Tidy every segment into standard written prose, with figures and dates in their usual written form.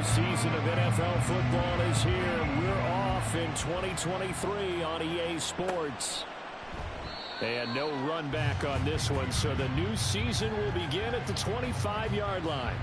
season of NFL football is here. We're off in 2023 on EA Sports. And no run back on this one, so the new season will begin at the 25-yard line.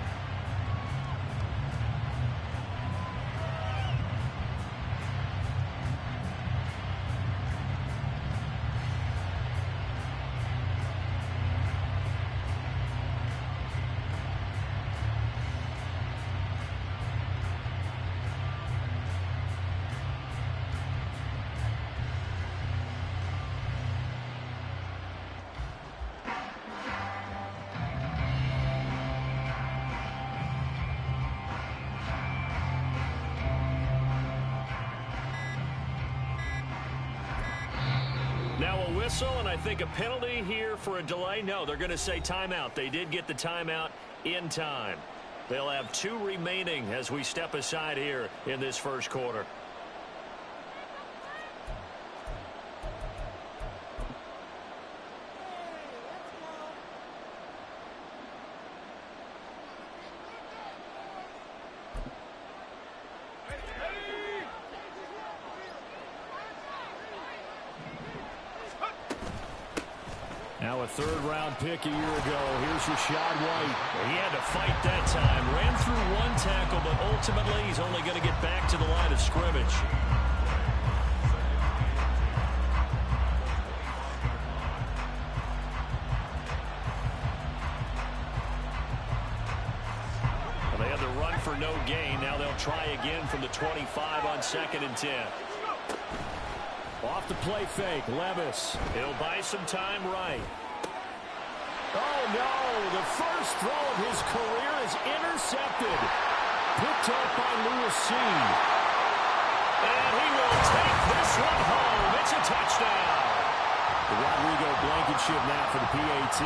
Now a whistle, and I think a penalty here for a delay. No, they're going to say timeout. They did get the timeout in time. They'll have 2 remaining as we step aside here in this first quarter. Now a third-round pick a year ago. Here's Rashad White. He had to fight that time. Ran through 1 tackle, but ultimately he's only going to get back to the line of scrimmage. Well, they had the run for no gain. Now they'll try again from the 25 on 2nd and 10. Off the play fake, Levis. He'll buy some time right. Oh, no. The first throw of his career is intercepted. Picked up by Lewis C. And he will take this one home. It's a touchdown. Rodrigo Blankenship now for the PAT.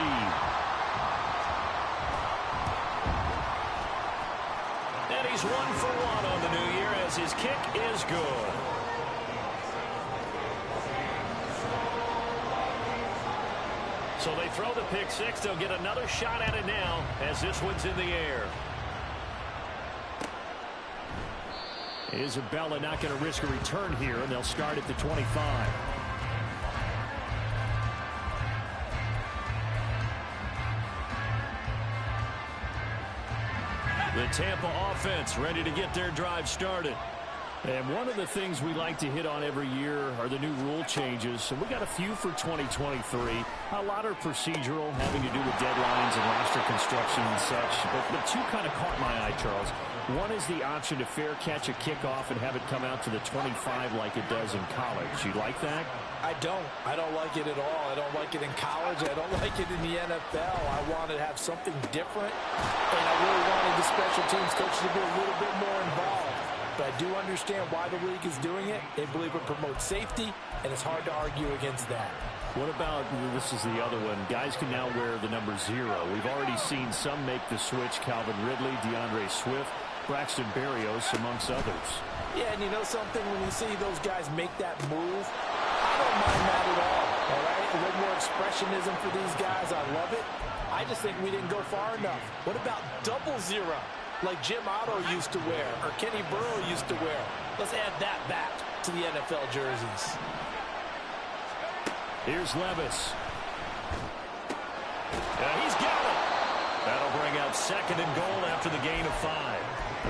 And he's 1 for 1 on the new year as his kick is good. So they throw the pick 6. They'll get another shot at it now as this one's in the air. Isabella not going to risk a return here, and they'll start at the 25. The Tampa offense ready to get their drive started. And one of the things we like to hit on every year are the new rule changes. So we got a few for 2023. A lot are procedural, having to do with deadlines and roster construction and such. But 2 kind of caught my eye, Charles. One is the option to fair catch a kickoff and have it come out to the 25 like it does in college. You like that? I don't. I don't like it at all. I don't like it in college. I don't like it in the NFL. I want to have something different. And I really wanted the special teams coach to be a little bit more involved. But I do understand why the league is doing it. They believe it promotes safety, and it's hard to argue against that. What about, this is the other one, guys can now wear the number 0. We've already seen some make the switch. Calvin Ridley, DeAndre Swift, Braxton Berrios, amongst others. Yeah, and you know something? When you see those guys make that move, I don't mind that at all right? A little more expressionism for these guys. I love it. I just think we didn't go far enough. What about double 0? Like Jim Otto used to wear, or Kenny Burrow used to wear. Let's add that back to the NFL jerseys. Here's Levis. He's got it. That'll bring out 2nd and goal after the gain of 5.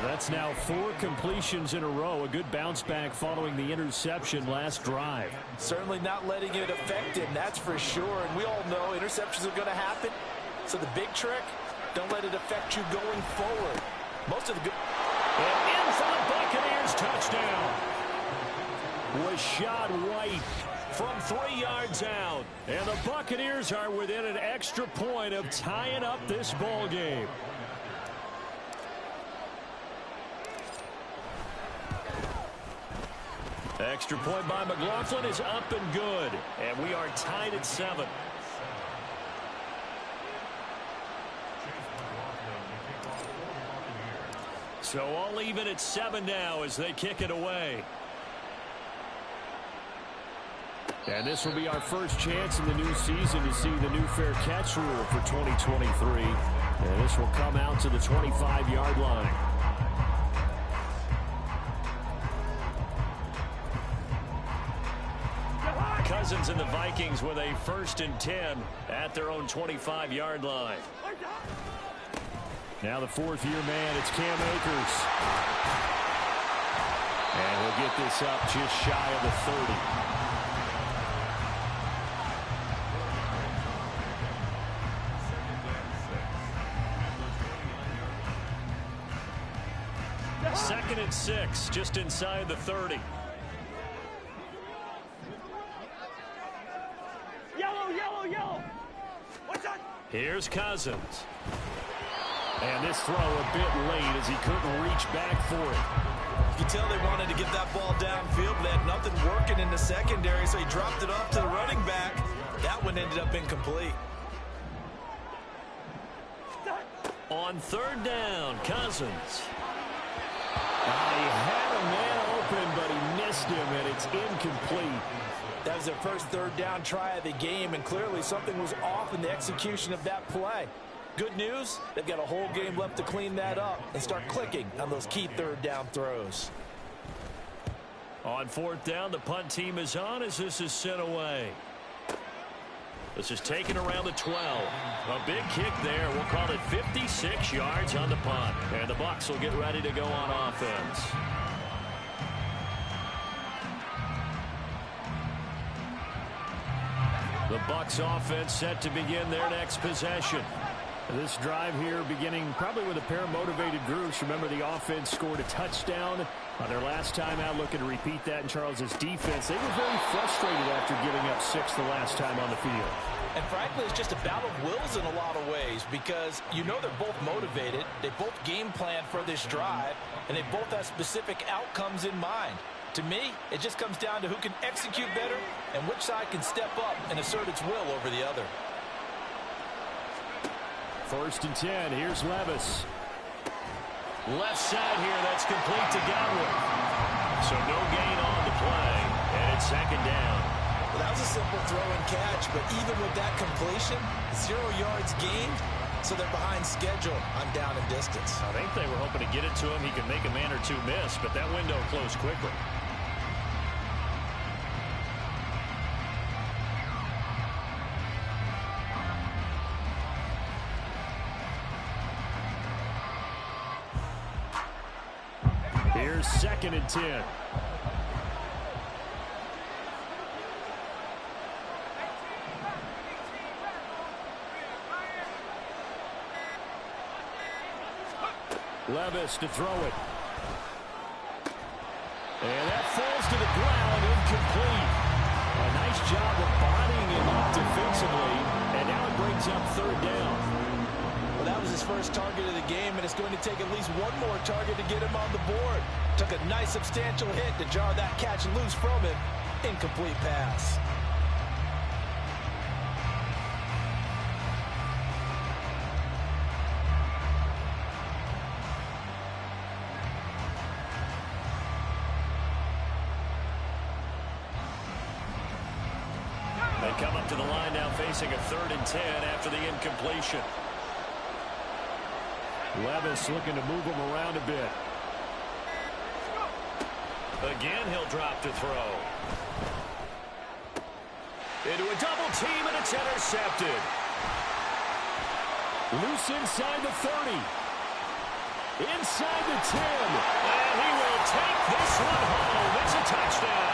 That's now 4 completions in a row. A good bounce back following the interception last drive. Certainly not letting it affect him, that's for sure. And we all know interceptions are going to happen. So the big trick, don't let it affect you going forward. Most of the good. And in for the Buccaneers, touchdown. Rashad White from 3 yards out. And the Buccaneers are within an extra point of tying up this ball game. Extra point by McLaughlin is up and good. And we are tied at 7. So all even at 7 now as they kick it away. And this will be our first chance in the new season to see the new fair catch rule for 2023. And this will come out to the 25-yard line. Cousins and the Vikings with a 1st and 10 at their own 25-yard line. Now the 4th-year man, it's Cam Akers. And he'll get this up just shy of the 30. Second and 6, just inside the 30. Yellow. What's that? Here's Cousins. And this throw a bit late as he couldn't reach back for it. You can tell they wanted to get that ball downfield, but they had nothing working in the secondary, so he dropped it off to the running back. That one ended up incomplete. On 3rd down, Cousins. He had a man open, but he missed him, and it's incomplete. That was their first 3rd down try of the game, and clearly something was off in the execution of that play. Good news, they've got a whole game left to clean that up and start clicking on those key 3rd down throws. On 4th down, the punt team is on as this is sent away. This is taken around the 12. A big kick there. We'll call it 56 yards on the punt. And the Bucs will get ready to go on offense. The Bucs offense set to begin their next possession. This drive here beginning probably with a pair of motivated groups. Remember, the offense scored a touchdown on their last time out. Looking to repeat that in Charles's defense. They were very frustrated after giving up 6 the last time on the field. And frankly, it's just a battle of wills in a lot of ways because you know they're both motivated. They both game plan for this drive, and they both have specific outcomes in mind. To me, it just comes down to who can execute better and which side can step up and assert its will over the other. 1st and 10. Here's Levis. Left side here. That's complete to Godwin. So no gain on the play. And it's 2nd down. Well, that was a simple throw and catch, but even with that completion, 0 yards gained, so they're behind schedule on down and distance. I think they were hoping to get it to him. He could make a man or two miss, but that window closed quickly. Here's 2nd and 10. Levis to throw it. And that falls to the ground, incomplete. A nice job of bodying him up defensively, and now it brings up 3rd down. Well, that was his first target of the game, and it's going to take at least one more target to get him on the board. Took a nice substantial hit to jar that catch loose from him. Incomplete pass. They come up to the line now facing a 3rd and 10 after the incompletion. Levis looking to move him around a bit. Again, he'll drop to throw. Into a double team, and it's intercepted. Loose inside the 30. Inside the 10. And he will take this one home. It's a touchdown.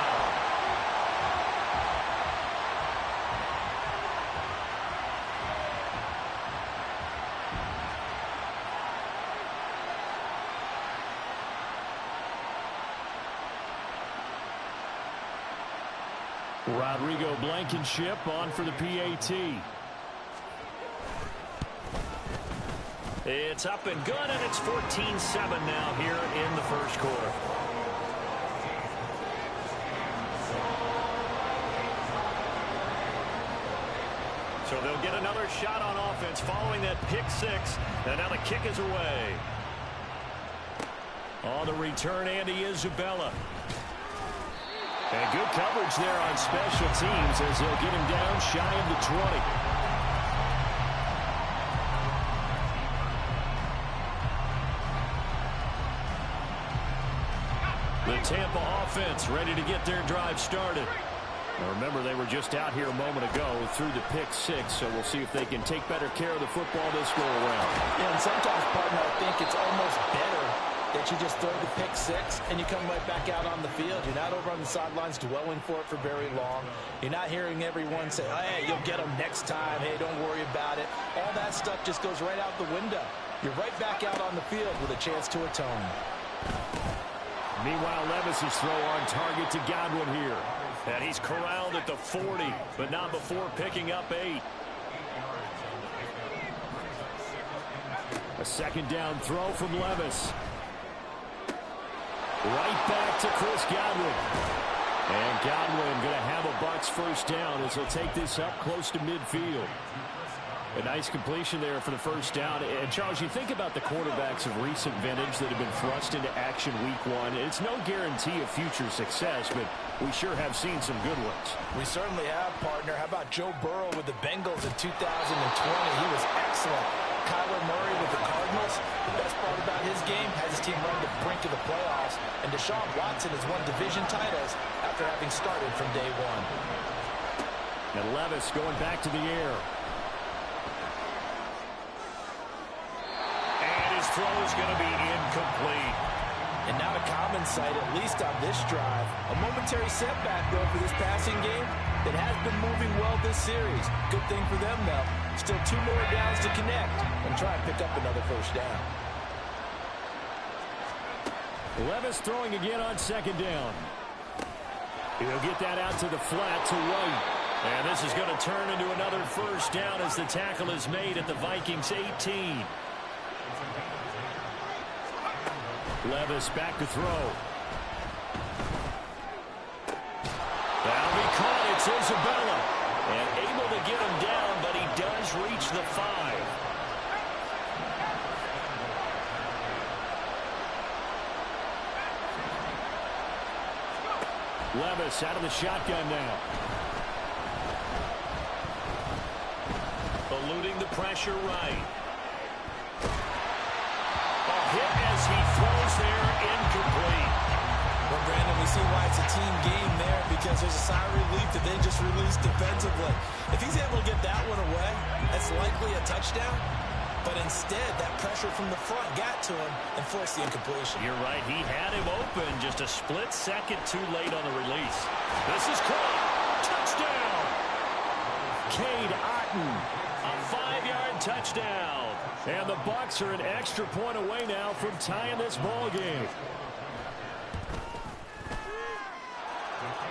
Rodrigo Blankenship on for the PAT. It's up and good, and it's 14-7 now here in the 1st quarter. So they'll get another shot on offense following that pick 6, and now the kick is away. On the return, Andy Isabella. And good coverage there on special teams as they'll get him down shy of the 20. The Tampa offense ready to get their drive started. Now remember, they were just out here a moment ago through the pick 6, so we'll see if they can take better care of the football this go around. Yeah, and sometimes, partner, I think it's almost better that you just throw the pick 6 and you come right back out on the field. You're not over on the sidelines dwelling for it for very long. You're not hearing everyone say, hey, you'll get them next time. Hey, don't worry about it. All that stuff just goes right out the window. You're right back out on the field with a chance to atone. Meanwhile, Levis's throw on target to Godwin here. And he's corralled at the 40, but not before picking up 8. A second down throw from Levis. Right back to Chris Godwin. And Godwin going to have a BUCS first down as he'll take this up close to midfield. A nice completion there for the first down. And, Charles, you think about the quarterbacks of recent vintage that have been thrust into action week 1. It's no guarantee of future success, but we sure have seen some good ones. We certainly have, partner. How about Joe Burrow with the Bengals in 2020? He was excellent. Kyler Murray with the Cardinals. The best part about his game has his team run to the brink of the playoffs. And Deshaun Watson has won division titles after having started from day 1. And Levis going back to the air. His throw is going to be incomplete. And not a common sight, at least on this drive. A momentary setback, though, for this passing game that has been moving well this series. Good thing for them, though. Still 2 more downs to connect and try and pick up another first down. Levis throwing again on second down. He'll get that out to the flat to White. And this is going to turn into another first down as the tackle is made at the Vikings 18. Levis back to throw. That'll be caught. It's Isabella. And able to get him down, but he does reach the 5. Levis out of the shotgun now. Eluding the pressure right. Hit as he throws there, incomplete. Well, Brandon, we see why it's a team game there, because there's a sigh of relief that they just released defensively. If he's able to get that one away, that's likely a touchdown. But instead, that pressure from the front got to him and forced the incompletion. You're right. He had him open just a split second too late on the release. This is caught. Touchdown. Cade Otton, a 5-yard touchdown. And the BUCS are an extra point away now from tying this ball game.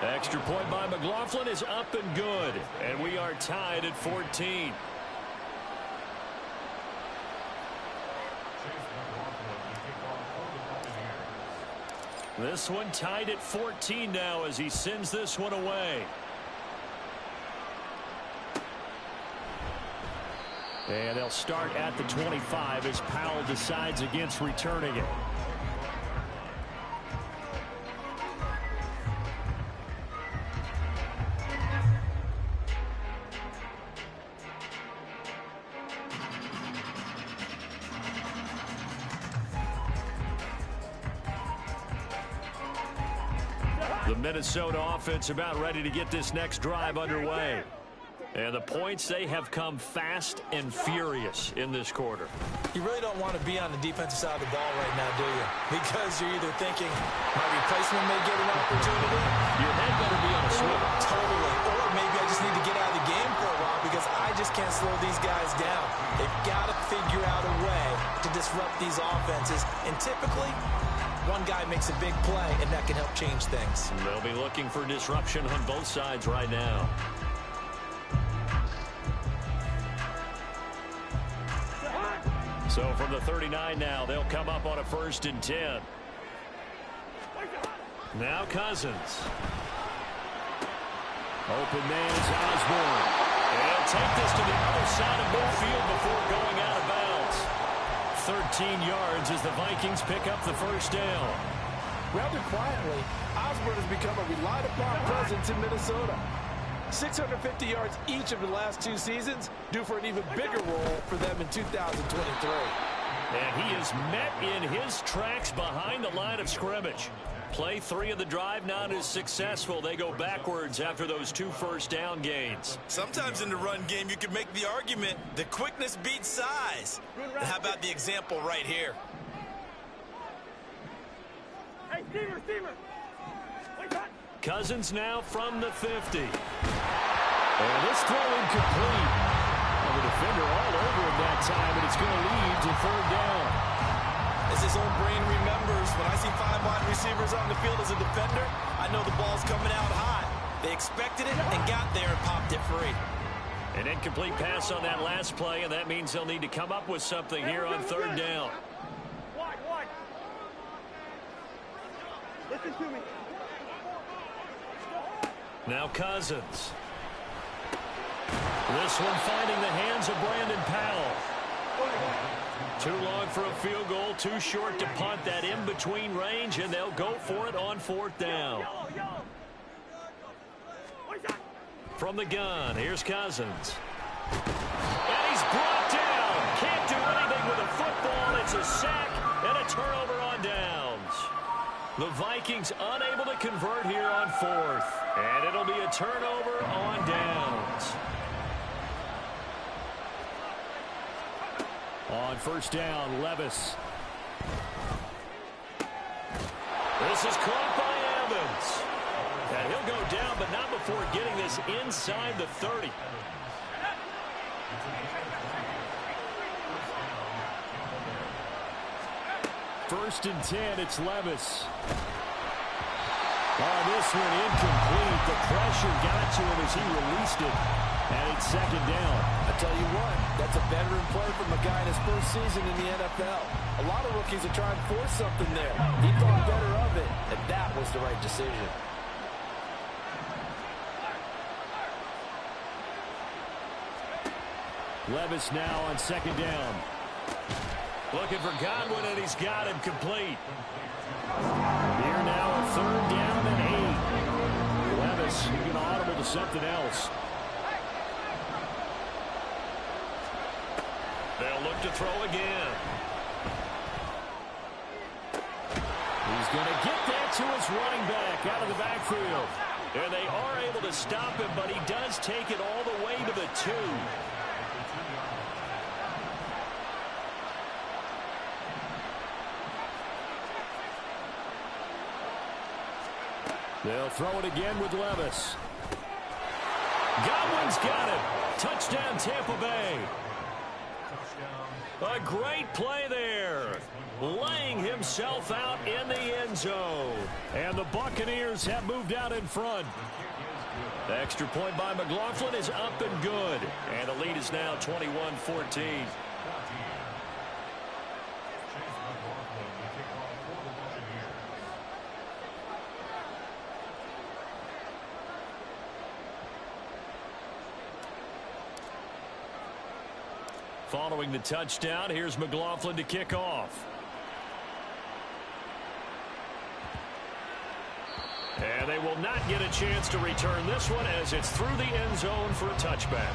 Extra point by McLaughlin is up and good. And we are tied at 14. This one tied at 14 now as he sends this one away. And they'll start at the 25 as Powell decides against returning it. The Minnesota offense about ready to get this next drive underway. And the points, they have come fast and furious in this quarter. You really don't want to be on the defensive side of the ball right now, do you? Because you're either thinking my replacement may get an opportunity. Your head better be on a swivel. Totally. Or maybe I just need to get out of the game for a while because I just can't slow these guys down. They've got to figure out a way to disrupt these offenses. And typically, one guy makes a big play, and that can help change things. They'll be looking for disruption on both sides right now. So from the 39 now, they'll come up on a 1st and 10. Now Cousins. Open man is Osborne. And take this to the other side of midfield before going out of bounds. 13 yards as the Vikings pick up the first down. Rather quietly, Osborne has become a relied-upon presence in Minnesota. 650 yards each of the last 2 seasons, due for an even bigger role for them in 2023. And he is met in his tracks behind the line of scrimmage. Play 3 of the drive not as successful. They go backwards after those 2 first down gains. Sometimes in the run game, you can make the argument that quickness beats size. And how about the example right here? Hey, Steamer. Wait, cut. Cousins now from the 50. And this throw incomplete. And the defender all over him that time, and it's going to lead to 3rd down. As his own brain remembers, when I see 5 wide receivers on the field as a defender, I know the ball's coming out high. They expected it and got there and popped it free. An incomplete pass on that last play, and that means they'll need to come up with something here on 3rd down. Wide. Listen to me. Now Cousins. This one finding the hands of Brandon Powell. Too long for a field goal, too short to punt. That in-between range, and they'll go for it on 4th down. From the gun, here's Cousins. And he's brought down. Can't do anything with a football. It's a sack and a turnover on downs. The Vikings unable to convert here on 4th. And it'll be a turnover on downs. On 1st down, Levis. This is caught by Evans. And he'll go down, but not before getting this inside the 30. First and 10, it's Levis. Oh, this one incomplete. The pressure got to him as he released it. And it's 2nd down. I tell you what, that's a veteran play from a guy in his first season in the NFL. A lot of rookies are trying to force something there. He thought better of it, and that was the right decision. Levis now on 2nd down. Looking for Godwin, and he's got him complete. Here now a 3rd down and 8. Levis, you can audible to something else. They'll look to throw again. He's going to get that to his running back out of the backfield. And they are able to stop him, but he does take it all the way to the 2. They'll throw it again with Levis. Godwin's got it. Touchdown, Tampa Bay. A great play there. Laying himself out in the end zone. And the Buccaneers have moved out in front. The extra point by McLaughlin is up and good. And the lead is now 21-14. Following the touchdown, here's McLaughlin to kick off. And they will not get a chance to return this one as it's through the end zone for a touchback.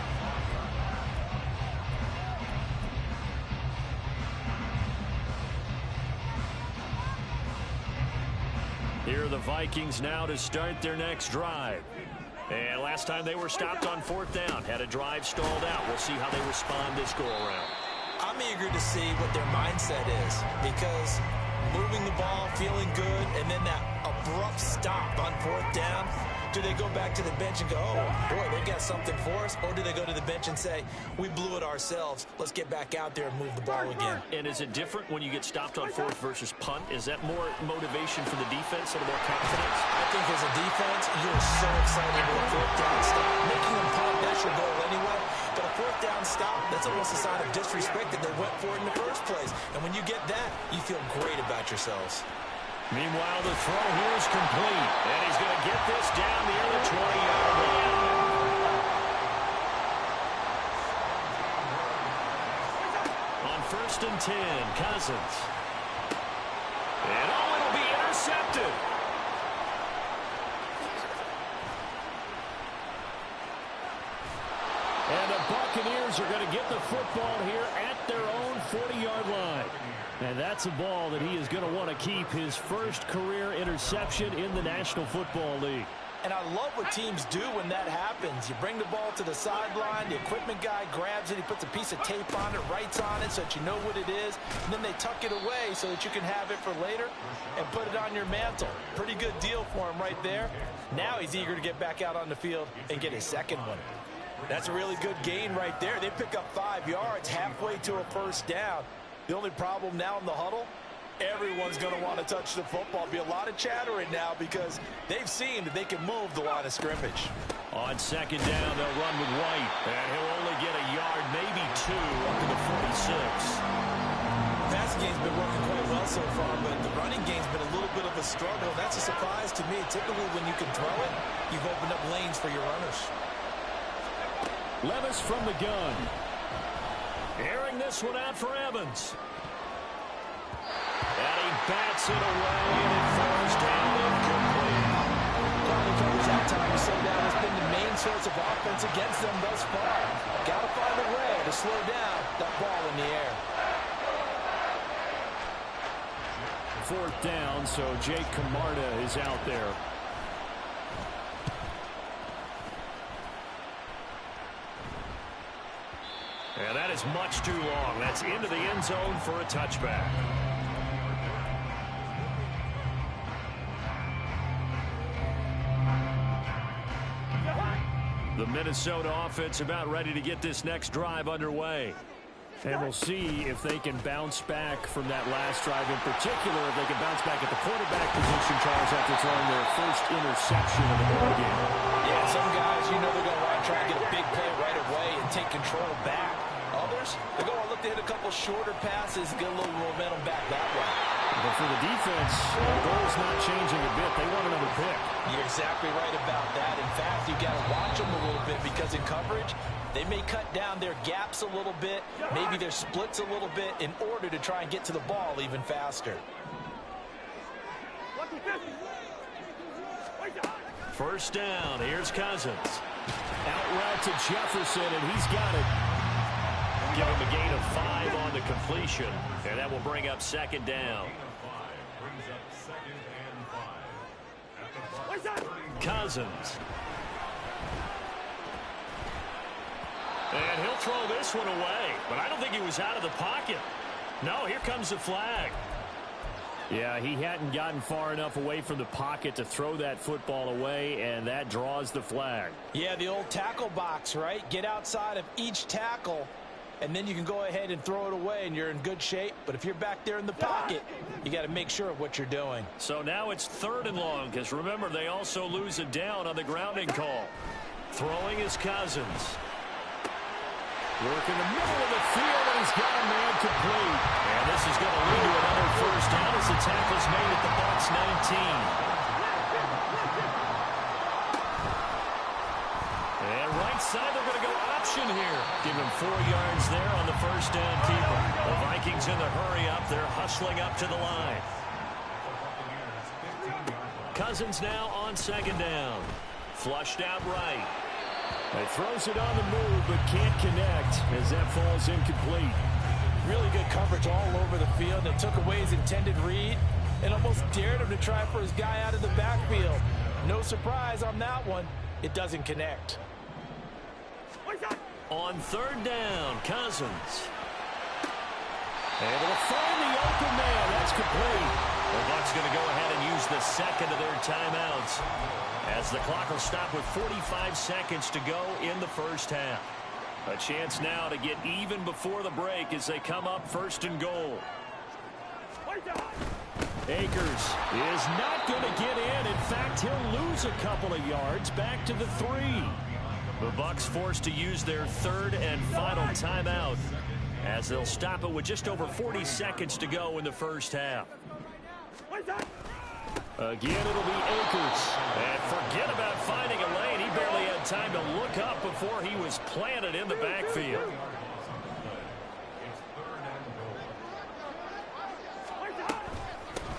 Here are the Vikings now to start their next drive. And last time they were stopped on 4th down, had a drive stalled out. We'll see how they respond this go-around. I'm eager to see what their mindset is, because moving the ball, feeling good, and then that abrupt stop on 4th down, do they go back to the bench and go, oh, boy, they've got something for us? Or do they go to the bench and say, we blew it ourselves, let's get back out there and move the ball again? And is it different when you get stopped on 4th versus punt? Is that more motivation for the defense and more confidence? I think as a defense, you're so excited with a 4th down stop. Making them punt, that's your goal anyway. But a 4th down stop, that's almost a sign of disrespect that they went for it in the first place. And when you get that, you feel great about yourselves. Meanwhile, the throw here is complete. And he's going to get this down near the 20-yard line. On 1st and 10, Cousins. And oh, it'll be intercepted. And the Buccaneers are going to get the football here at their own 40-yard line. And that's a ball that he is going to want to keep, his first career interception in the National Football League. And I love what teams do when that happens. You bring the ball to the sideline, the equipment guy grabs it, he puts a piece of tape on it, writes on it so that you know what it is, and then they tuck it away so that you can have it for later and put it on your mantle. Pretty good deal for him right there. Now he's eager to get back out on the field and get his second one. That's a really good gain right there. They pick up 5 yards halfway to a first down. The only problem now in the huddle, everyone's going to want to touch the football. Be a lot of chattering now because they've seen that they can move the line of scrimmage. On second down, they'll run with White, and he'll only get a yard, maybe 2, up to the 46. Passing game's been working quite well so far, but the running game's been a little bit of a struggle. That's a surprise to me. Typically, when you can throw it, you've opened up lanes for your runners. Levis from the gun. Airing this one out for Evans. And he bats it away, and it falls down incomplete. Quality coverage that time to slow down has been the main source of offense against them thus far. Got to find a way to slow down that ball in the air. 4th down, so Jake Camarda is out there. And that is much too long. That's into the end zone for a touchback. The Minnesota offense about ready to get this next drive underway. And we'll see if they can bounce back from that last drive in particular, if they can bounce back at the quarterback position, Charles, after throwing their first interception of the ball game. Yeah, some guys, you know they're going to want to try and get a big play right away and take control back. Others, they're going to look to hit a couple shorter passes, get a little momentum back that way. But for the defense, the goal's not changing a bit. They want another pick. You're exactly right about that. In fact, you got to watch them a little bit because in coverage, they may cut down their gaps a little bit, maybe their splits a little bit in order to try and get to the ball even faster. First down, here's Cousins. Out route to Jefferson, and he's got it. Give him a gain of 5 on the completion, and that will bring up second down. Cousins. And he'll throw this one away, but I don't think he was out of the pocket. No, here comes the flag. Yeah, he hadn't gotten far enough away from the pocket to throw that football away, and that draws the flag. Yeah, the old tackle box, right? Get outside of each tackle, and then you can go ahead and throw it away, and you're in good shape. But if you're back there in the pocket, you got to make sure of what you're doing. So now it's 3rd and long, because remember, they also lose a down on the grounding call. Throwing is Cousins. Working the middle of the field, and he's got a man complete. And this is going to lead to another first down as the tackle's made at the BUCS 19. And right side, they're going to go option here. Give him 4 yards there on the first down keeper. The Vikings in the hurry up. They're hustling up to the line. Cousins now on second down. Flushed out right. He throws it on the move, but can't connect as that falls incomplete. Really good coverage all over the field. They took away his intended read and almost dared him to try for his guy out of the backfield. No surprise on that one. It doesn't connect. On 3rd down, Cousins. Able to find the open man. That's complete. The Bucs going to go ahead and use the second of their timeouts, as the clock will stop with 45 seconds to go in the first half. A chance now to get even before the break as they come up 1st and goal. Akers is not going to get in. In fact, he'll lose a couple of yards back to the 3. The Bucs forced to use their 3rd and final timeout, as they'll stop it with just over 40 seconds to go in the first half. Again, it'll be Akers. And forget about finding a lane. He barely had time to look up before he was planted in the backfield.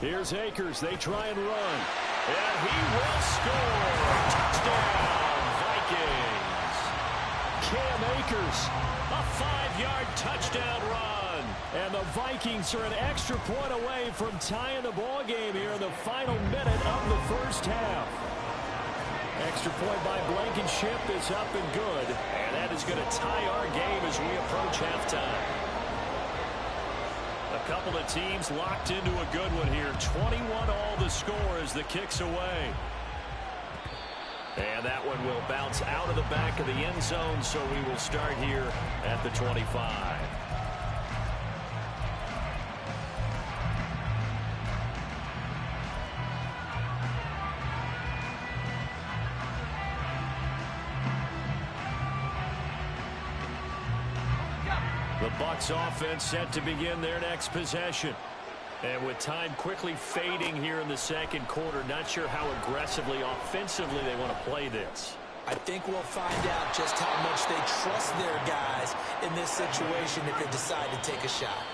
Here's Akers. They try and run. And he will score. Touchdown, Vikings. Cam Akers. A 5-yard touchdown run. And the Vikings are an extra point away from tying the ball game here in the final minute of the first half. Extra point by Blankenship is up and good. And that is going to tie our game as we approach halftime. A couple of teams locked into a good one here. 21 all the score as the kick's away. And that one will bounce out of the back of the end zone, so we will start here at the 25. The BUCS offense set to begin their next possession. And with time quickly fading here in the second quarter, not sure how aggressively, offensively they want to play this. I think we'll find out just how much they trust their guys in this situation if they decide to take a shot.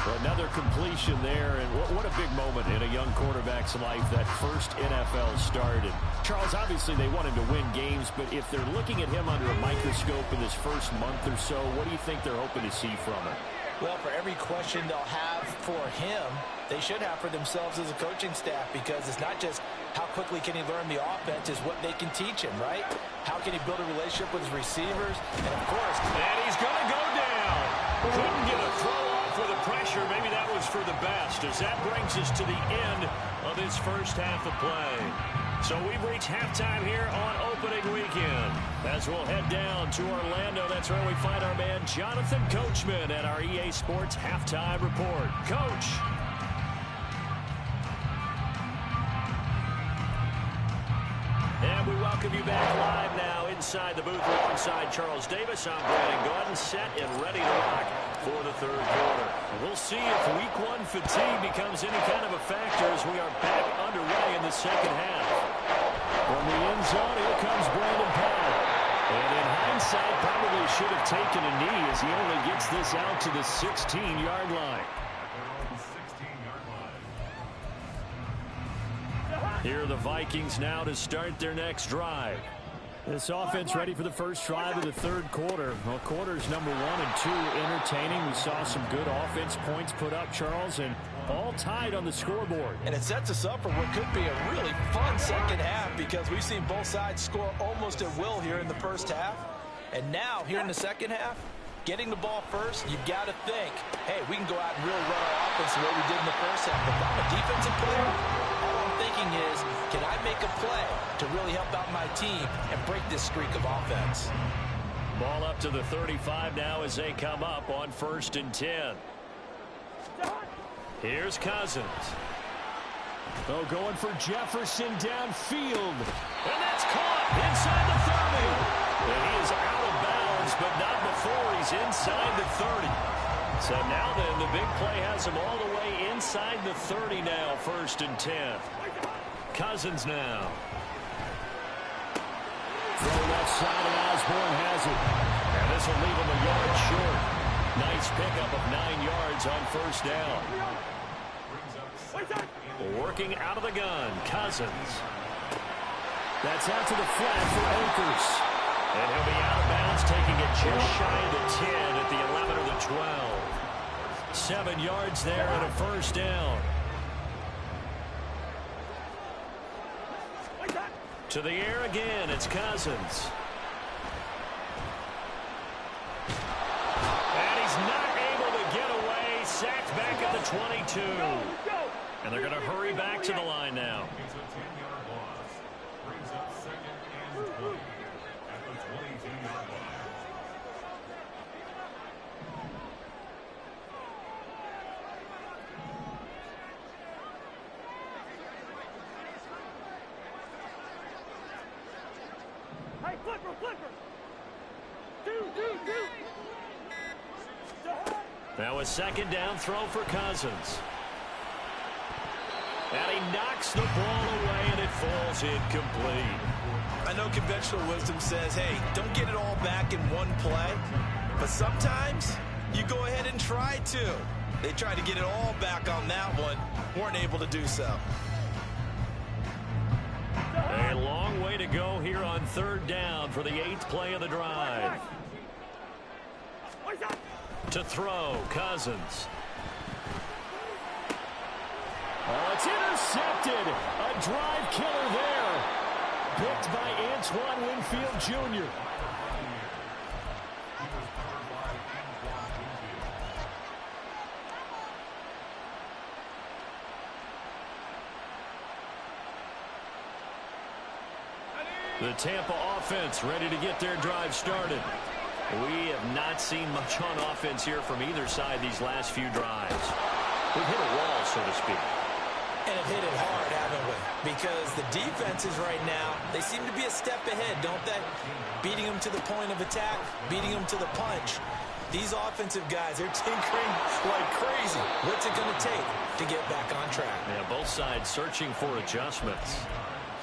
Well, another completion there, and what a big moment in a young quarterback's life, that first NFL start. And Charles, obviously they want him to win games, but if they're looking at him under a microscope in this first month or so, what do you think they're hoping to see from him? Well, for every question they'll have for him, they should have for themselves as a coaching staff, because it's not just how quickly can he learn the offense, it's what they can teach him, right? How can he build a relationship with his receivers? And, of course, and he's going to go down. Couldn't get a throw off with the pressure. Maybe that was for the best, as that brings us to the end of this first half of play. So we've reached halftime here on opening weekend. As we'll head down to Orlando, that's where we find our man Jonathan Coachman at our EA Sports Halftime Report. Coach. And we welcome you back live now inside the booth alongside Charles Davis. I'm Brandon Gordon, set and ready to rock for the third quarter. We'll see if week one fatigue becomes any kind of a factor as we are back underway in the second half. From the end zone, here comes Brandon Powell. And in hindsight, probably should have taken a knee as he only gets this out to the 16-yard line. Here are the Vikings now to start their next drive. This offense ready for the first drive of the third quarter. Well, quarters number 1 and 2 entertaining. We saw some good offense points put up, Charles, and all tied on the scoreboard. And it sets us up for what could be a really fun second half, because we've seen both sides score almost at will here in the first half. And now, here in the second half, getting the ball first, you've got to think, hey, we can go out and really run our offense the way we did in the first half. But if I'm a defensive player, all I'm thinking is, can I make a play to really help out my team and break this streak of offense? Ball up to the 35 now as they come up on 1st and 10. Here's Cousins. Oh, going for Jefferson downfield. And that's caught inside the 30. And he is out of bounds, but not before he's inside the 30. So now then, the big play has him all the way inside the 30 now, 1st and 10. Cousins now. Throw left side, and Osborne has it. And this will leave him a yard short. Nice pickup of 9 yards on 1st down. Working out of the gun, Cousins. That's out to the flat for Akers. And he'll be out of bounds, taking it just shy of the 10 at the 11 or the 12. 7 yards there and a 1st down. To the air again, it's Cousins. And he's not able to get away. Sacked back at the 22. And they're going to hurry back to the line now. Hey, flipper! Do! Now a 2nd down throw for Cousins. And he knocks the ball away, and it falls incomplete. I know conventional wisdom says, hey, don't get it all back in one play. But sometimes you go ahead and try to. They tried to get it all back on that one. Weren't able to do so. A long way to go here on on third down for the 8th play of the drive. To throw, Cousins. Oh, it's intercepted. A drive killer there. Picked by Antoine Winfield Jr. The Tampa offense ready to get their drive started. We have not seen much on offense here from either side these last few drives. We've hit a wall, so to speak. And have hit it hard, haven't we? Because the defenses right now, they seem to be a step ahead, don't they? Beating them to the point of attack, beating them to the punch. These offensive guys, they're tinkering like crazy. What's it going to take to get back on track? Yeah, both sides searching for adjustments.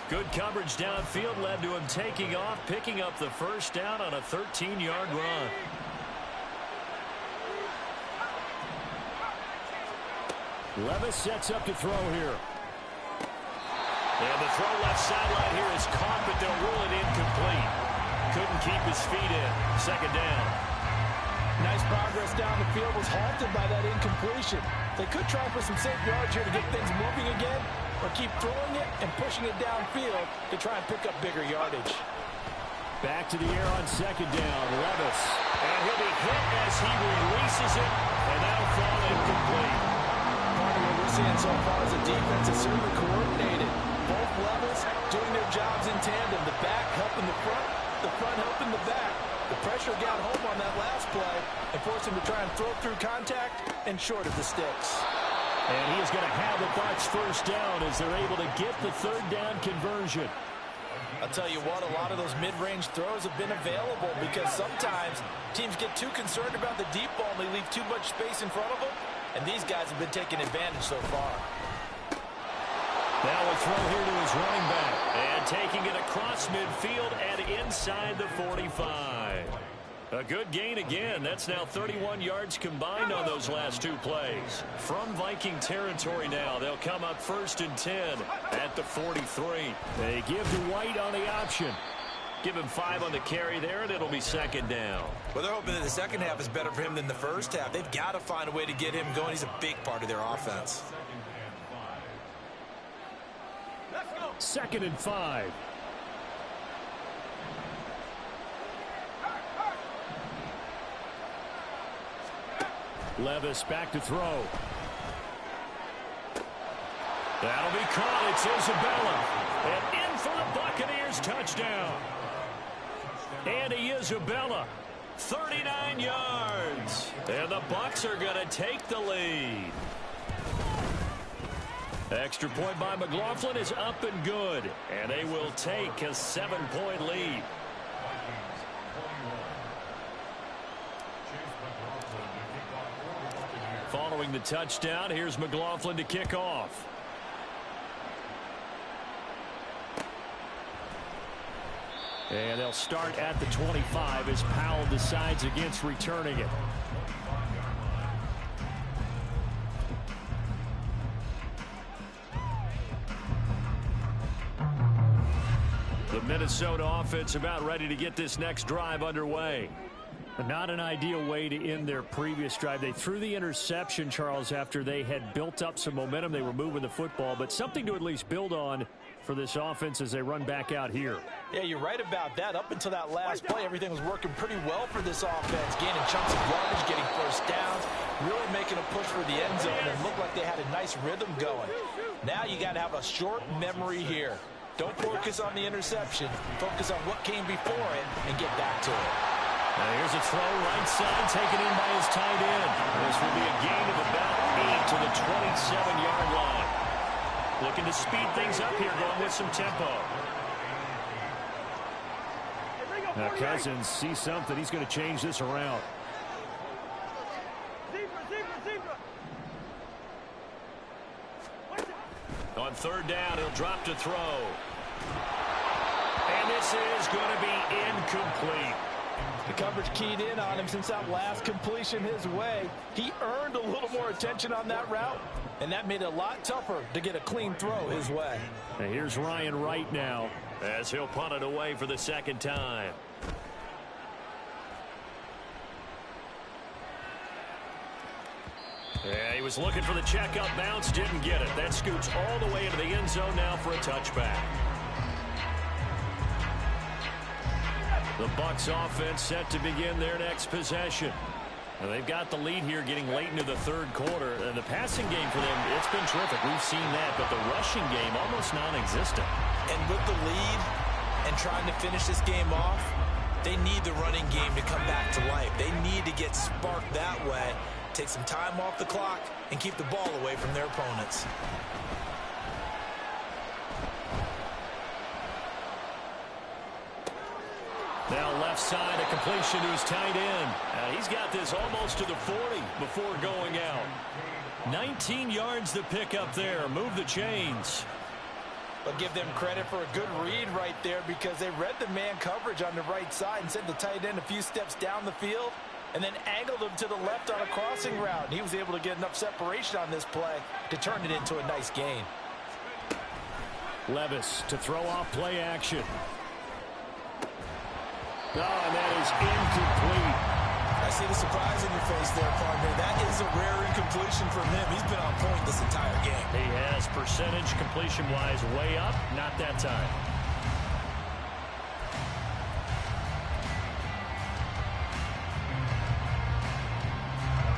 Good coverage downfield led to him taking off, picking up the first down on a 13-yard run. Levis sets up to throw here. And the throw left sideline here is caught, but they'll rule it incomplete. Couldn't keep his feet in. Second down. Nice progress down the field, was halted by that incompletion. They could try for some safe yards here to get things moving again, or keep throwing it and pushing it downfield to try and pick up bigger yardage. Back to the air on second down, Levis. And he'll be hit as he releases it, and that'll fall incomplete. Part of what we're seeing so far is the defense is certainly coordinated. Both levels doing their jobs in tandem. The back helping the front helping the back. The pressure got home on that last play and forced him to try and throw through contact and short of the sticks. And he is going to have the BUCS first down as they're able to get the third down conversion. I'll tell you what, a lot of those mid-range throws have been available because sometimes teams get too concerned about the deep ball and they leave too much space in front of them, and these guys have been taking advantage so far. Now a throw here to his running back. And taking it across midfield and inside the 45. A good gain again. That's now 31 yards combined on those last two plays. From Viking territory now, they'll come up 1st and 10 at the 43. They give to White on the option. Give him 5 on the carry there, and it'll be second down. Well, they're hoping that the second half is better for him than the first half. They've got to find a way to get him going. He's a big part of their offense. 2nd and 5. Levis back to throw. That'll be caught. It's Isabella. And in for the Buccaneers touchdown. Andy Isabella, 39 yards. And the BUCS are going to take the lead. Extra point by McLaughlin is up and good. And they will take a 7-point lead. Following the touchdown, here's McLaughlin to kick off. And they'll start at the 25 as Powell decides against returning it. The Minnesota offense about ready to get this next drive underway. Not an ideal way to end their previous drive. They threw the interception, Charles, after they had built up some momentum. They were moving the football, but something to at least build on for this offense as they run back out here. Yeah, you're right about that. Up until that last play, everything was working pretty well for this offense, gaining chunks of yardage, getting first downs, really making a push for the end zone, and looked like they had a nice rhythm going. Now you got to have a short memory here. Don't focus on the interception. Focus on what came before it and get back to it. Now here's a throw right side taken in by his tight end. This will be a gain of about 8 to the 27-yard line. Looking to speed things up here, going with some tempo. Now Cousins sees something. He's going to change this around. On third down, he'll drop to throw. And this is going to be incomplete. The coverage keyed in on him since that last completion his way. He earned a little more attention on that route, and that made it a lot tougher to get a clean throw his way. Now here's Ryan Wright now. as he'll punt it away for the second time. Yeah, he was looking for the check-up bounce, didn't get it. That scoots all the way into the end zone now for a touchback. The BUCS offense set to begin their next possession. And they've got the lead here getting late into the third quarter. And the passing game for them, it's been terrific. We've seen that, but the rushing game almost non-existent. And with the lead and trying to finish this game off, they need the running game to come back to life. They need to get sparked that way, take some time off the clock, and keep the ball away from their opponents. Now left side, a completion to his tight end. He's got this almost to the 40 before going out. 19 yards to pick up there. Move the chains. But give them credit for a good read right there, because they read the man coverage on the right side and sent the tight end a few steps down the field and then angled him to the left on a crossing route. And he was able to get enough separation on this play to turn it into a nice gain. Levis to throw off play action. Oh, and that is incomplete. I see the surprise in your face there, partner. That is a rare incompletion from him. He's been on point this entire game. He has percentage completion-wise way up. Not that time.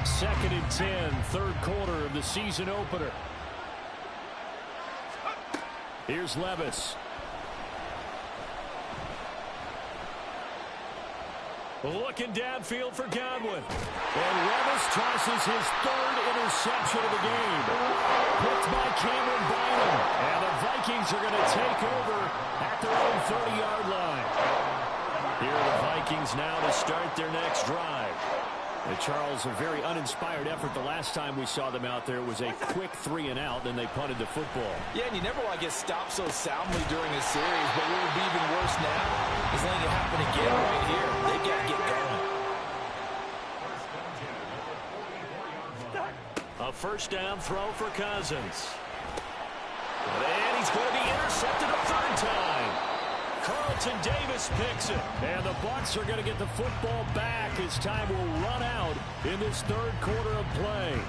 Second and 10, third quarter of the season opener. Here's Levis. Looking downfield for Godwin. And Levis tosses his third interception of the game. Picked by Cameron Bynum. And the Vikings are going to take over at their own 30-yard line. Here are the Vikings now to start their next drive. And Charles, a very uninspired effort the last time we saw them out there. It was a quick 3-and-out, then they punted the football. Yeah, and you never want to get stopped so soundly during a series, but what would be even worse now is letting it happen again right here. They got to get going. A first down throw for Cousins. And he's going to be intercepted a third time. Carlton Davis picks it. And the BUCS are going to get the football back as time will run out in this third quarter of play.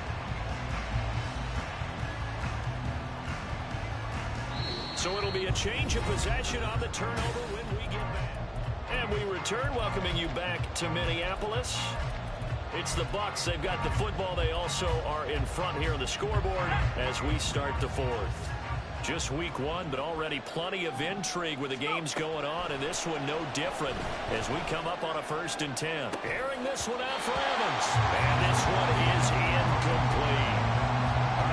So it'll be a change of possession on the turnover when we get back. And we return, welcoming you back to Minneapolis. It's the BUCS. They've got the football. They also are in front here on the scoreboard as we start the fourth. Just week one, but already plenty of intrigue with the games going on, and this one no different as we come up on a 1st and 10. Airing this one out for Evans. And this one is incomplete.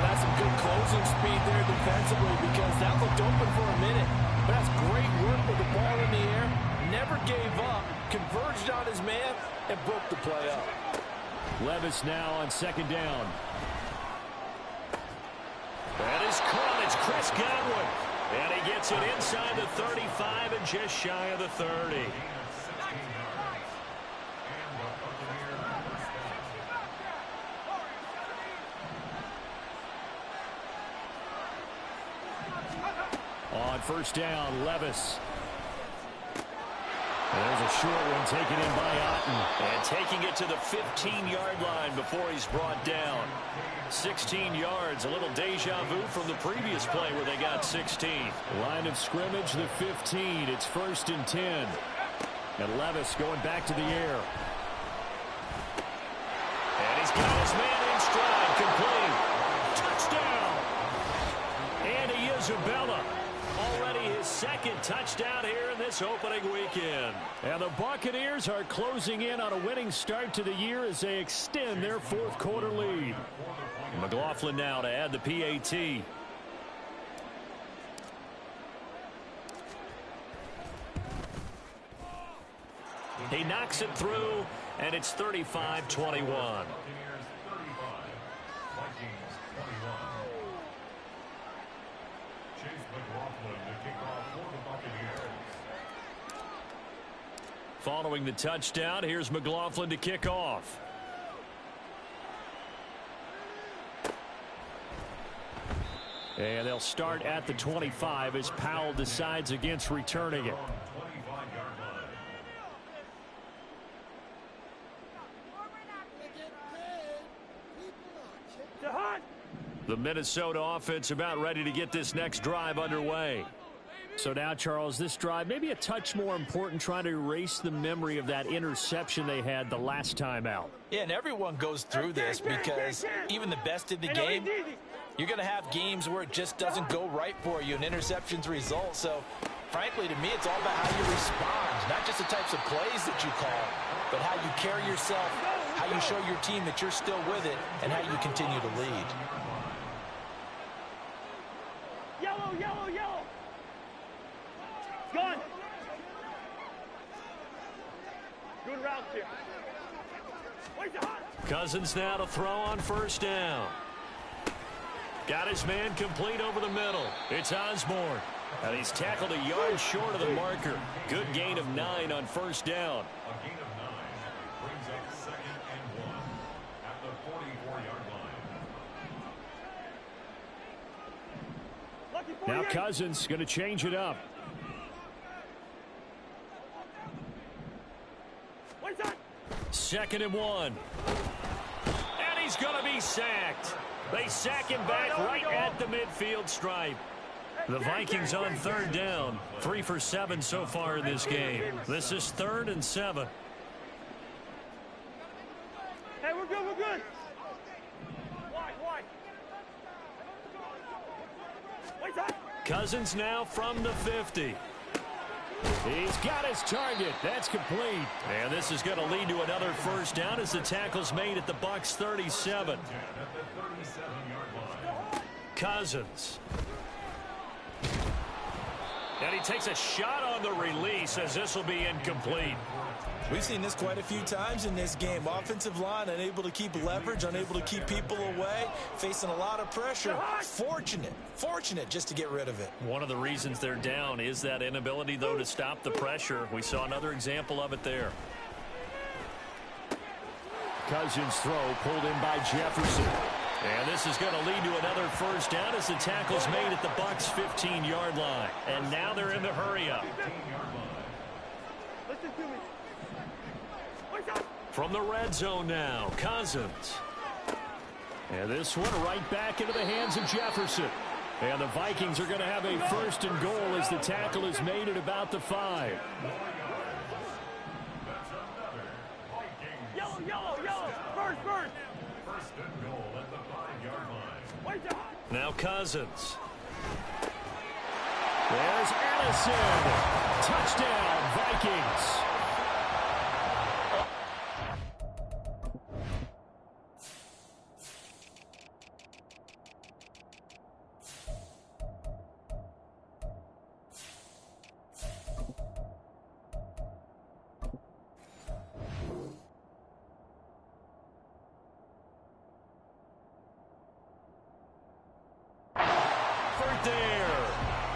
That's some good closing speed there defensively, because that looked open for a minute. But that's great work with the ball in the air. Never gave up, converged on his man, and broke the play up. Levis now on second down. That is caught. It's Chris Godwin. And he gets it inside the 35 and just shy of the 30. On first down, Levis. And there's a short one taken in by Otten. And taking it to the 15-yard line before he's brought down. 16 yards, a little deja vu from the previous play where they got 16. Line of scrimmage, the 15. It's 1st and 10. And Levis going back to the air. And he's got his man in stride, complete. Touchdown! Andy Isabella. Already his second touchdown here in this opening weekend. And the Buccaneers are closing in on a winning start to the year as they extend their fourth quarter lead. McLaughlin now to add the PAT. He knocks it through, and it's 35-21. Following the touchdown, here's McLaughlin to kick off. And they'll start at the 25 as Powell decides against returning it. The Minnesota offense about ready to get this next drive underway. So now, Charles, this drive maybe a touch more important, trying to erase the memory of that interception they had the last time out. Yeah, and everyone goes through this because even the best in the game, you're going to have games where it just doesn't go right for you, and interceptions result. So, frankly, to me, it's all about how you respond, not just the types of plays that you call, but how you carry yourself, how you show your team that you're still with it, and how you continue to lead. Yellow, yellow, yellow. Gun. Good routes here. Cousins now to throw on first down. Got his man complete over the middle. It's Osborne. And he's tackled a yard short of the marker. Good gain of 9 on first down. A gain of 9 brings up 2nd and 1 at the 44-yard line. Now Cousins going to change it up. Second and 1. And he's going to be sacked. They sack him back right at the midfield stripe. The Vikings on third down. 3 for 7 so far in this game. This is 3rd and 7. Hey, we're good, we're good. Wide. Cousins now from the 50. He's got his target. That's complete. And this is going to lead to another first down as the tackle's made at the BUCS 37. Cousins. And he takes a shot on the release as this will be incomplete. We've seen this quite a few times in this game. Offensive line unable to keep leverage, unable to keep people away, facing a lot of pressure. Fortunate just to get rid of it. One of the reasons they're down is that inability, though, to stop the pressure. We saw another example of it there. Cousins' throw pulled in by Jefferson. And this is going to lead to another first down as the tackle's made at the BUCS 15-yard line. And now they're in the hurry-up. Listen to me. From the red zone now, Cousins. And this one right back into the hands of Jefferson. And the Vikings are going to have a first and goal as the tackle is made at about the 5. Yellow. First. First and goal at the 5-yard line. Now Cousins. There's Allison. Touchdown, Vikings.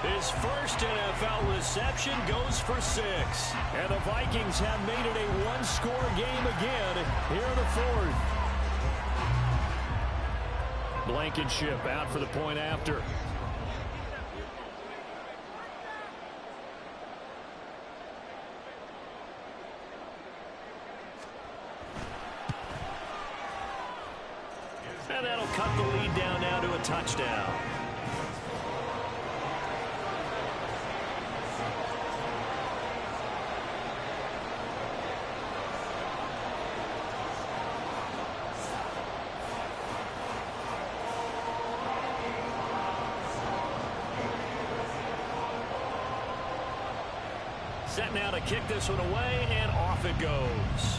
His first NFL reception goes for 6. And the Vikings have made it a one-score game again here in the 4th. Blankenship out for the point after. And that'll cut the lead down now to a touchdown. Set now to kick this one away, and off it goes.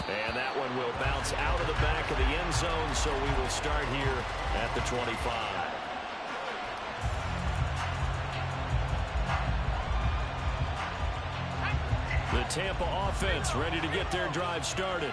And that one will bounce out of the back of the end zone, so we will start here at the 25. The Tampa offense ready to get their drive started.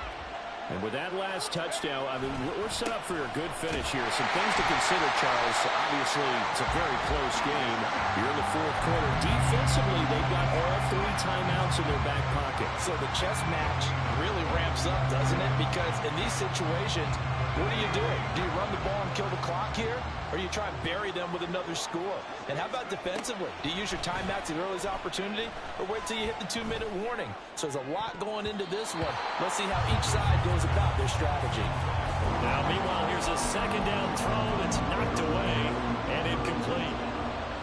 And with that last touchdown, I mean, we're set up for a good finish here. Some things to consider, Charles. Obviously, it's a very close game. You're in the 4th quarter. Defensively, they've got all 3 timeouts in their back pocket. So the chess match really ramps up, doesn't it? Because in these situations, What do? Do you run the ball and kill the clock here? Or do you try and bury them with another score? And how about defensively? Do you use your timeouts at earliest opportunity? Or wait till you hit the 2-minute warning? So there's a lot going into this one. Let's see how each side goes about their strategy. Now, meanwhile, here's a second down throw that's knocked away and incomplete.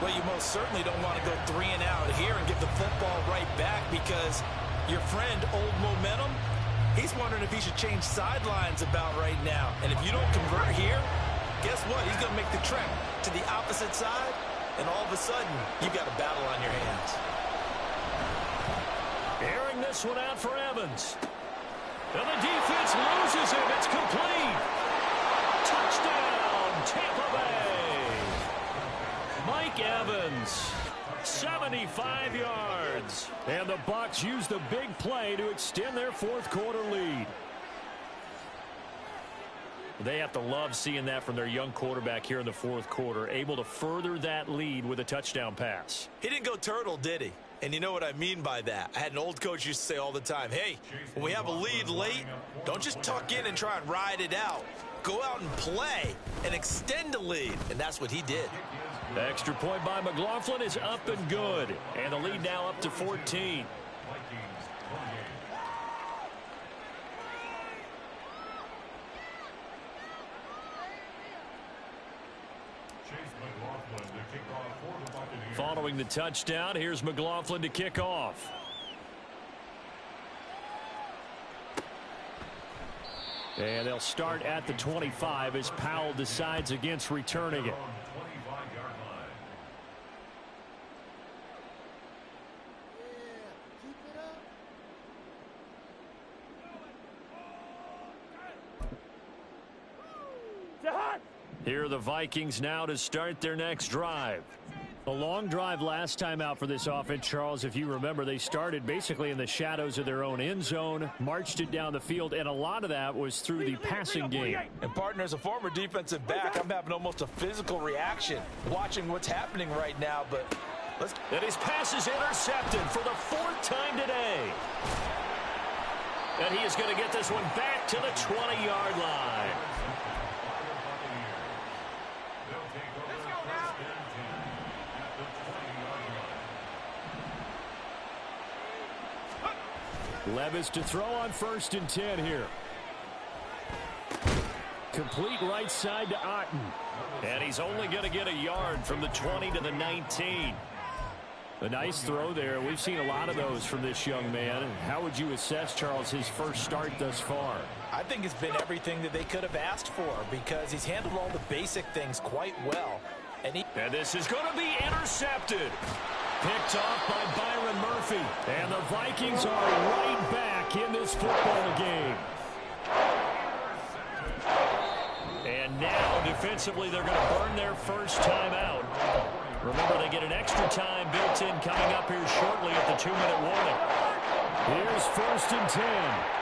Well, you most certainly don't want to go 3 and out here and give the football right back because your friend, Old Momentum, he's wondering if he should change sidelines about right now. And if you don't convert here, guess what? He's going to make the trek to the opposite side, and all of a sudden, you've got a battle on your hands. Airing this one out for Evans. And the defense loses him. It's complete. Touchdown, Tampa Bay. Mike Evans, 75 yards. And the BUCS use the big play to extend their fourth quarter lead. They have to love seeing that from their young quarterback here in the fourth quarter, able to further that lead with a touchdown pass. He didn't go turtle, did he? And you know what I mean by that. I had an old coach used to say all the time, hey, when we have a lead late, don't just tuck in and try and ride it out. Go out and play and extend the lead. And that's what he did. The extra point by McLaughlin is up and good. And the lead now up to 14. Following the touchdown, here's McLaughlin to kick off. And they'll start at the 25 as Powell decides against returning it. Here are the Vikings now to start their next drive. A long drive last time out for this offense, Charles. If you remember, they started basically in the shadows of their own end zone, marched it down the field, and a lot of that was through the passing game. And, partner, as a former defensive back, I'm having almost a physical reaction watching what's happening right now. But and his pass is intercepted for the 4th time today. And he is going to get this one back to the 20-yard line. Levis to throw on 1st and 10 here. Complete right side to Otten. And he's only going to get a yard from the 20 to the 19. A nice throw there. We've seen a lot of those from this young man. How would you assess, Charles, his first start thus far? I think it's been everything that they could have asked for because he's handled all the basic things quite well. And this is going to be intercepted. Picked off by Byron Murphy. And the Vikings are right back in this football game. And now, defensively, they're going to burn their first time out. Remember, they get an extra time built in coming up here shortly at the 2-minute warning. Here's 1st and 10.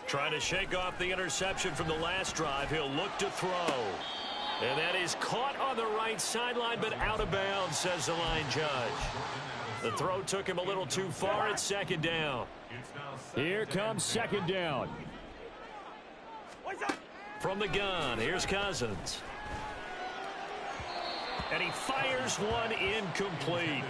Trying to shake off the interception from the last drive. He'll look to throw. And that is caught on the right sideline, but out of bounds, says the line judge. The throw took him a little too far. It's 2nd down. Here comes 2nd down. From the gun, here's Cousins. And he fires one incomplete.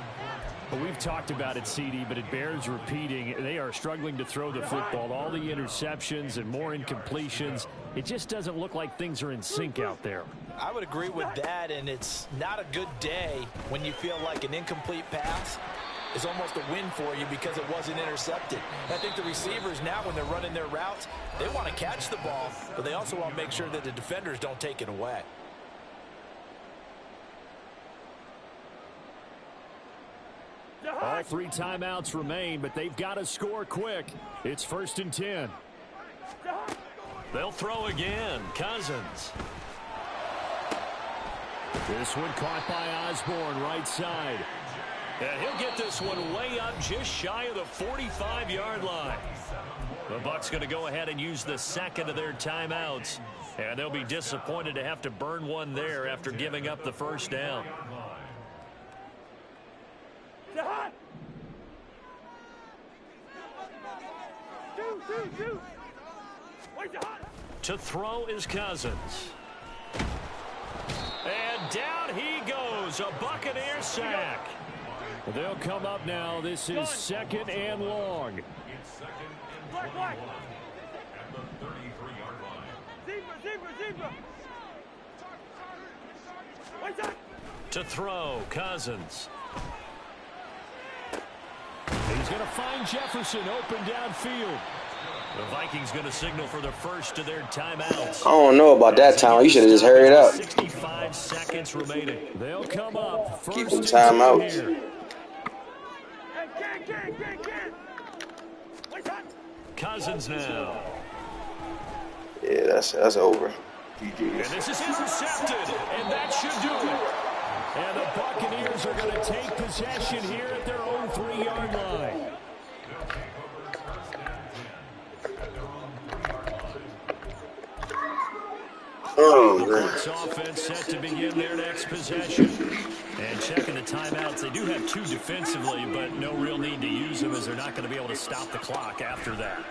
Well, we've talked about it, CD, but it bears repeating. They are struggling to throw the football. All the interceptions and more incompletions. It just doesn't look like things are in sync out there. I would agree with that, and it's not a good day when you feel like an incomplete pass is almost a win for you because it wasn't intercepted. And I think the receivers now, when they're running their routes, they want to catch the ball, but they also want to make sure that the defenders don't take it away. All 3 timeouts remain, but they've got to score quick. It's 1st and 10. They'll throw again. Cousins. This one caught by Osborne, right side. And he'll get this one way up just shy of the 45-yard line. The Bucs going to go ahead and use the second of their timeouts. And they'll be disappointed to have to burn one there after giving up the first down. To throw is Cousins. And down he goes. A Buccaneer sack. They'll come up now. This is 2nd and long. It's 2nd and 21 at the 33-yard line. To throw, Cousins. He's going to find Jefferson open downfield. The Vikings going to signal for the first of their timeouts. I don't know about that time. You should have just hurried up. 65 seconds remaining. They'll come up. Keep them timeouts. Here. Cousins now. Yeah, that's over. And this is intercepted, and that should do it. And the Buccaneers are going to take possession here at their own 3-yard line. Oh, The man. Bucs offense set to begin their next possession. And checking the timeouts, they do have 2 defensively, but no real need to use them as they're not going to be able to stop the clock after that.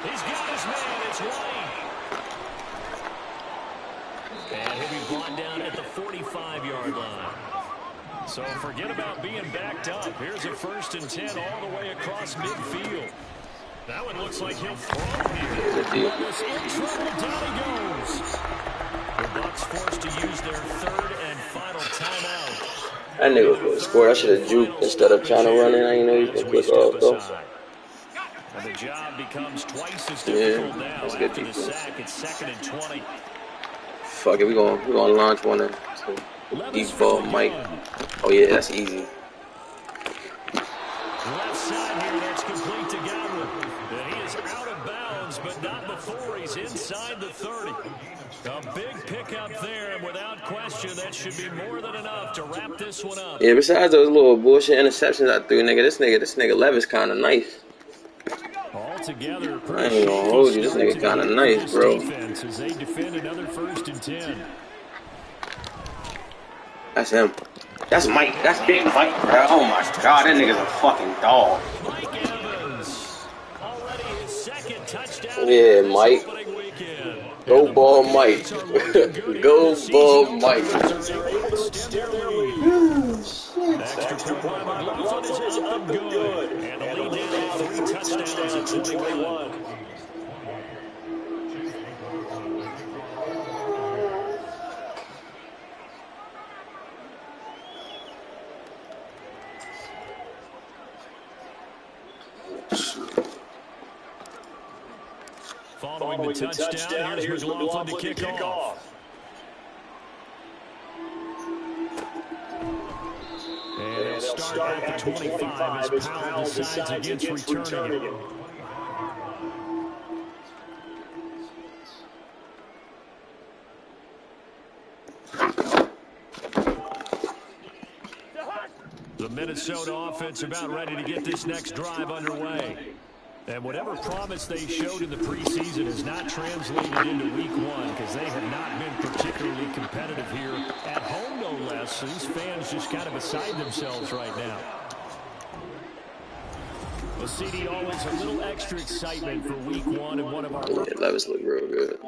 He's got his man. It's White. And he'll be brought down at the 45-yard line. So forget about being backed up. Here's a 1st and 10 all the way across midfield. That one looks like he'll throw here. This in trouble, down he goes. The Bucs forced to use their 3rd and final timeout. That nigga could have scored. I should have juked instead of trying to run in. I didn't know he was going to click off, though. And the job becomes twice as difficult now that's good after the defense. sack. It's 2nd and 20. Fuck it, we gonna launch one in. Deep ball, Mike. Oh yeah, that's easy. Left side here, that's complete to Godwin. And he is out of bounds, but not before he's inside the 30. A big pickup there, and without question, that should be more than enough to wrap this one up. Yeah, besides those little bullshit interceptions I threw, this nigga Levis kind of nice. Altogether, I ain't gonna hold you. This nigga kind of nice, bro. As they defend another 1st and 10. That's him. That's Mike. That's Big Mike, bro. Oh my God, that nigga's a fucking dog. Mike Evans, already his 2nd touchdown. Yeah, Mike. Go ball, Mike. Go ball, Mike. Extra point by McLaughlin is up and good. And the lead down 3 touchdowns at 21. Following the touchdown, here's McLaughlin to kick off. And they'll start at the 25 as Powell decides against returning it. The Minnesota offense about ready to get this next drive underway. And whatever promise they showed in the preseason has not translated into week 1 because they have not been particularly competitive here at home, no less. These fans just kind of beside themselves right now. Well, CD, always a little extra excitement for week 1 and one of our... Yeah, Levis look real good.